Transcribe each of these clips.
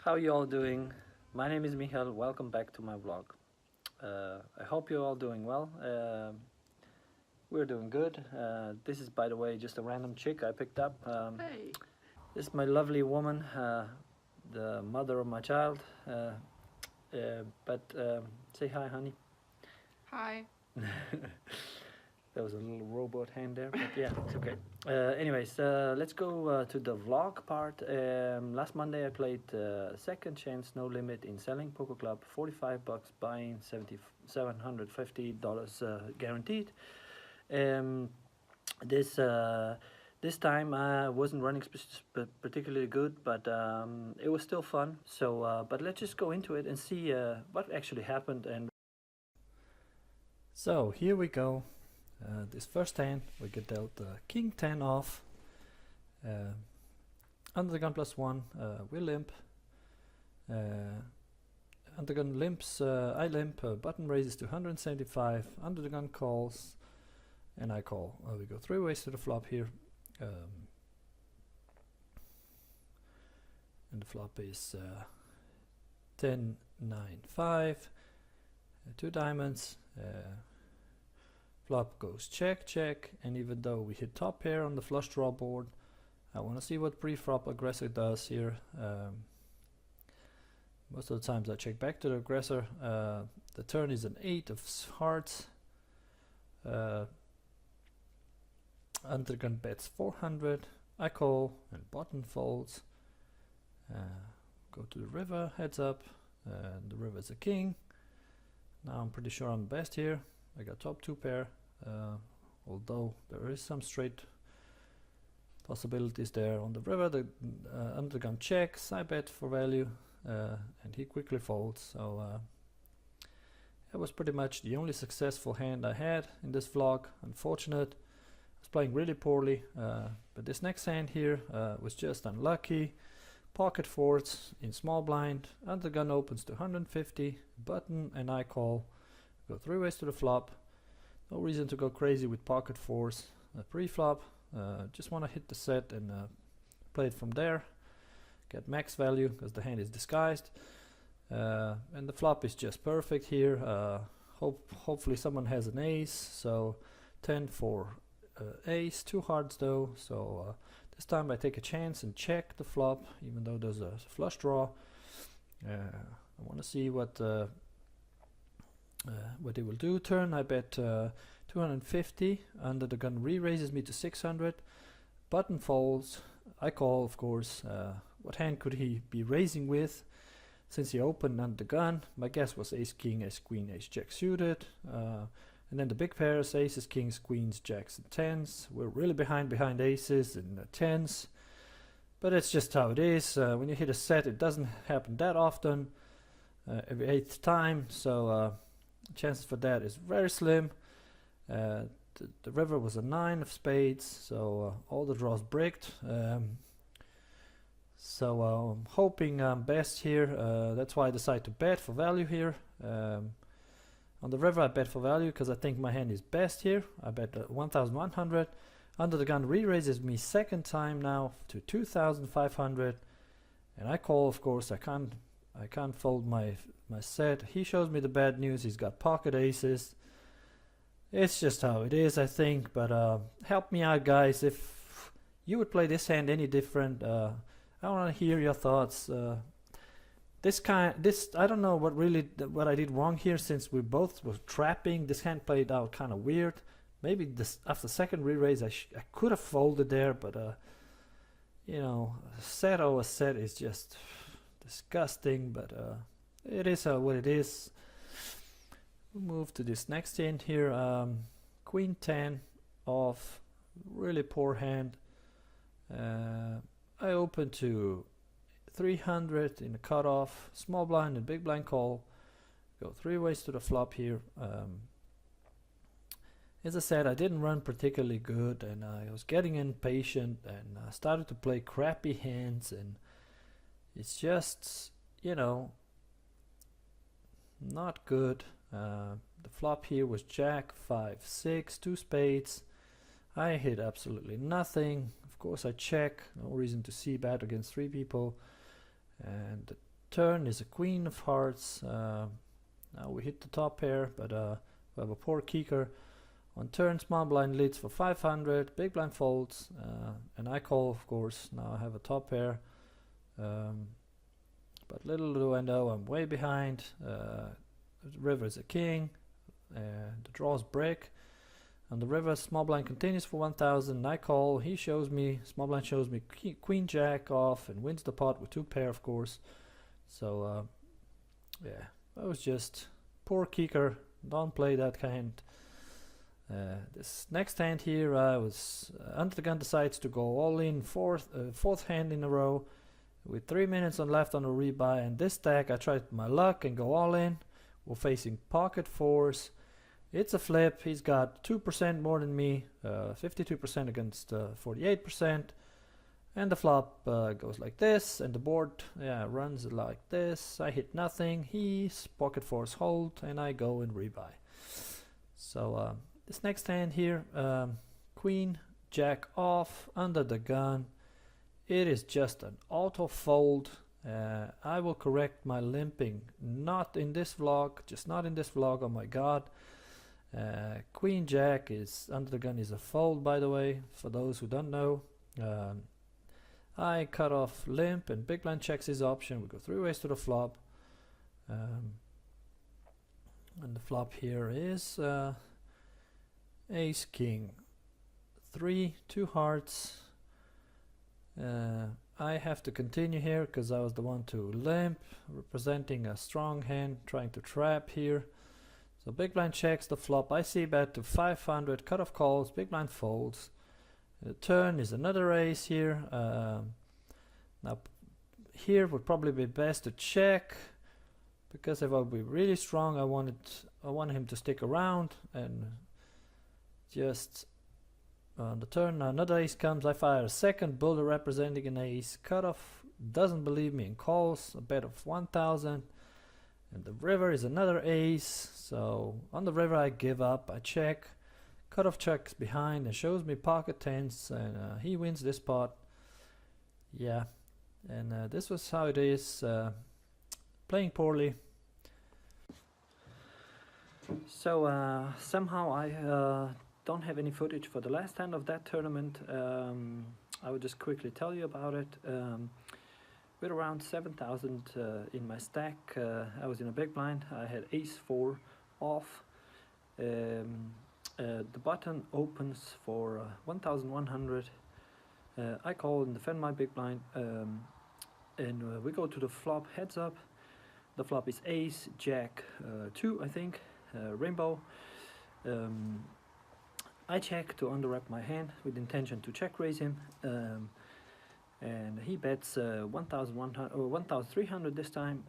How you all doing? My name is Mihael. Welcome back to my vlog. I hope you're all doing well. We're doing good. This is, by the way, just a random chick I picked up. Hey. This is my lovely woman, the mother of my child. But say hi, honey. Hi. There was a little robot hand there, but yeah, it's okay. Anyways, let's go to the vlog part. Last Monday I played second chance no limit in selling poker club, $45 buying, $750 guaranteed. This this time I wasn't running particularly good, but it was still fun. So, but let's just go into it and see what actually happened. And so here we go. This first hand we get dealt King 10 off. Under the gun +1, we limp. Under the gun limps, I limp. Button raises to 175. Under the gun calls, and I call. We go 3 ways to the flop here. And the flop is 10, 9, 5. 2 diamonds. Flop goes check, check, and even though we hit top pair on the flush draw board, I want to see what pre-flop aggressor does here. Most of the times I check back to the aggressor. The turn is an 8 of hearts. Undergun bets 400. I call and button folds. Go to the river, heads up. The river is a king. Now I'm pretty sure I'm best here. I got top 2 pair. Although there is some straight possibilities there on the river. The undergun checks, I bet for value, and he quickly folds. So that was pretty much the only successful hand I had in this vlog. Unfortunate. I was playing really poorly, but this next hand here was just unlucky. Pocket fours in small blind. Undergun opens to 150. Button and I call. Go 3 ways to the flop. No reason to go crazy with pocket fours. Pre-flop, just want to hit the set and play it from there. Get max value because the hand is disguised. And the flop is just perfect here. Hopefully someone has an ace. So 10 for ace, 2 hearts though. So this time I take a chance and check the flop, even though there's a flush draw. I want to see what it will do. Turn, I bet 250. Under the gun re-raises me to 600. Button folds. I call, of course. What hand could he be raising with? Since he opened under the gun, my guess was ace king, ace queen, ace jack suited. And then the big pairs, aces, kings, queens, jacks, and tens. We're really behind aces and tens. But it's just how it is. When you hit a set, it doesn't happen that often. Every 8th time. So chances for that is very slim. The river was a 9 of spades, so all the draws bricked. So I'm hoping I'm best here. That's why I decided to bet for value here. On the river I bet for value because I think my hand is best here. I bet 1,100. Under the gun re-raises me second time now to 2,500, and I call, of course. I can't fold my set. He shows me the bad news. He's got pocket aces. It's just how it is, I think. But help me out, guys. If you would play this hand any different, I want to hear your thoughts. I don't know what I did wrong here, since we both were trapping. This hand played out kind of weird. Maybe after second re-raise I could have folded there, but you know, set over set is just disgusting. But it is what it is. We'll move to this next hand here. Queen 10 off, really poor hand. I open to 300 in the cutoff, small blind and big blind call. Go 3 ways to the flop here. As I said, I didn't run particularly good, and I was getting impatient, and I started to play crappy hands, and it's just, you know, not good. The flop here was jack, 5, 6, 2 spades. I hit absolutely nothing. Of course I check, no reason to see bet against 3 people. And turn is a queen of hearts. Now we hit the top pair, but we have a poor kicker. On turn, small blind leads for 500, big blind folds, and I call, of course. Now I have a top pair, but little do I know I'm way behind. The river is a king, the draws break. On the river, small blind continues for 1000, I call, he shows me, small blind shows me queen jack off and wins the pot with 2 pair, of course. So yeah, that was just poor kicker, don't play that hand. This next hand here, I was under the gun, decides to go all in, fourth hand in a row with 3 minutes on left on a rebuy, and this stack I tried my luck and go all in. We're facing pocket fours. It's a flip. He's got 2% more than me, 52% against 48%, and the flop goes like this, and the board runs like this. I hit nothing, he's pocket fours hold, and I go and rebuy. So this next hand here, queen jack off under the gun. It is just an auto fold. I will correct my limping, not in this vlog, just not in this vlog, oh my god. Queen jack is under the gun is a fold, by the way, for those who don't know. I cut off limp and big blind checks his option. We go 3 ways to the flop, and the flop here is ace king 3, 2 hearts. I have to continue here because I was the one to limp, representing a strong hand, trying to trap here. So big blind checks the flop. I see bet to 500, cut off calls, big blind folds. The turn is another ace here. Now here would probably be best to check, because if I would be really strong, I want him to stick around, and just on the turn another ace comes. I fire a second bullet representing an ace. Cutoff doesn't believe me and calls a bet of 1000. And the river is another ace, so on the river I give up, I check, cutoff checks behind and shows me pocket tens, and he wins this pot. Yeah, and this was how it is, playing poorly. So somehow I don't have any footage for the last hand of that tournament. I will just quickly tell you about it. With around 7,000 in my stack, I was in a big blind. I had ace 4 off. The button opens for 1,100. I call and defend my big blind, and we go to the flop heads up. The flop is ace jack 2, I think, rainbow. I check to underwrap my hand with intention to check raise him. And he bets 1,100 or 1,300 this time.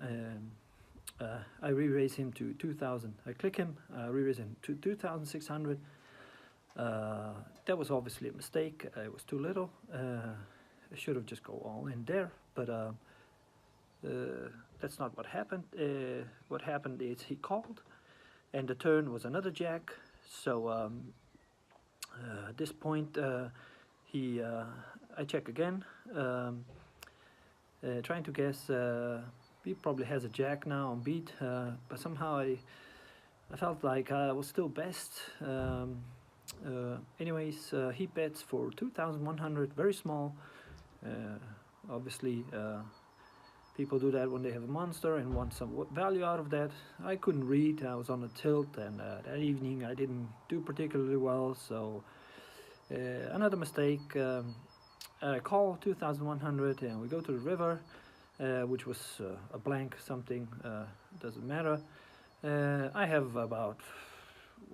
I re-raise him to 2,000. I click him, re-raise him to 2,600. That was obviously a mistake. It was too little. I should have just go all in there, but that's not what happened. What happened is he called, and the turn was another jack. So at this point, I check again, trying to guess. He probably has a jack now on beat, but somehow I felt like I was still best. Anyways, he bets for 2,100, very small. Obviously, people do that when they have a monster and want some value out of that. I couldn't read, I was on a tilt, and that evening I didn't do particularly well, so another mistake. I call 2,100 and we go to the river, which was a blank something, doesn't matter. I have about,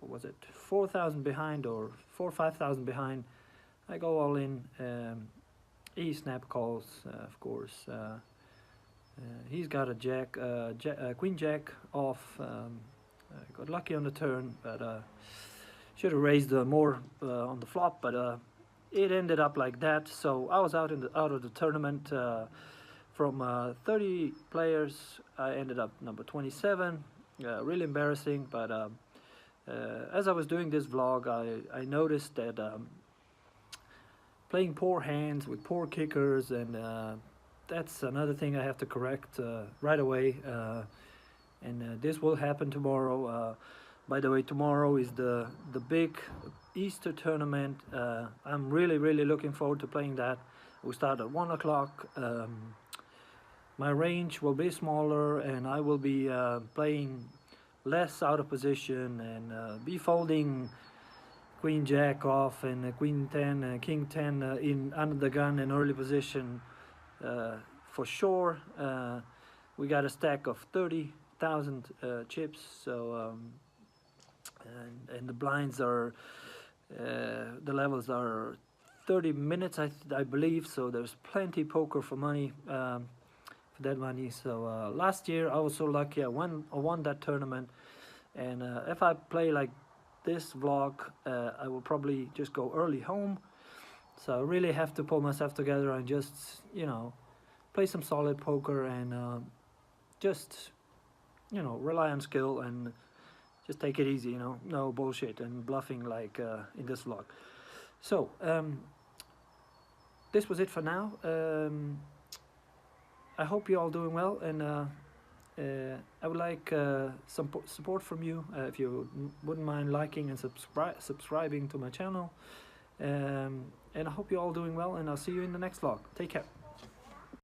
what was it, 4,000 behind, or 4,000 or 5,000 behind. I go all in. He snap calls, of course. He's got a jack, queen jack off. Got lucky on the turn, but should have raised more on the flop, but it ended up like that. So I was out of the tournament. From 30 players, I ended up number 27. Really embarrassing, but as I was doing this vlog, I noticed that playing poor hands with poor kickers and that's another thing I have to correct right away, and this will happen tomorrow. By the way, tomorrow is the big Easter tournament. I'm really looking forward to playing that. We start at 1 o'clock. My range will be smaller, and I will be playing less out of position, and be folding Queen Jack off and Queen 10, King 10 in under the gun in early position for sure. We got a stack of 30,000 chips, so and the blinds are the levels are 30 minutes, I believe, so there's plenty poker for money. For that money. So last year I was so lucky, I won that tournament, and if I play like this vlog, I will probably just go early home. So I really have to pull myself together and just, you know, play some solid poker, and just, you know, rely on skill and just take it easy, you know, no bullshit and bluffing like in this vlog. So this was it for now. I hope you're all doing well, and I would like some support from you. If you wouldn't mind liking and subscribing to my channel, and I hope you're all doing well, and I'll see you in the next vlog. Take care.